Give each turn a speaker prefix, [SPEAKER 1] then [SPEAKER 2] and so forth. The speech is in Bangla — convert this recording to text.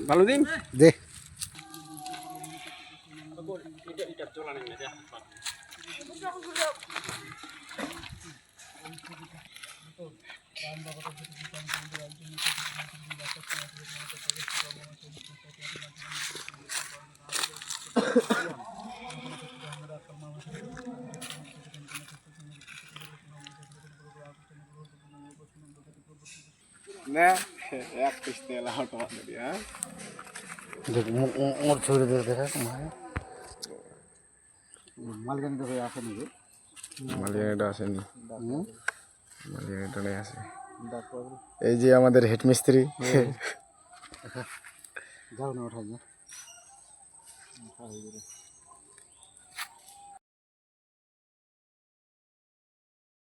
[SPEAKER 1] ভালো দিন
[SPEAKER 2] দে
[SPEAKER 1] না এক পিস তেল আউট আমাদের হ্যাঁ
[SPEAKER 2] দেখ মোর ছবি দেখা মালগানি তো আসেনি রে
[SPEAKER 1] মালিয়ানিটা আসেনি মালিয়ানিটা নেই আসে এই যে আমাদের হেডমিস্ত্রি
[SPEAKER 2] যাও না ওঠাই না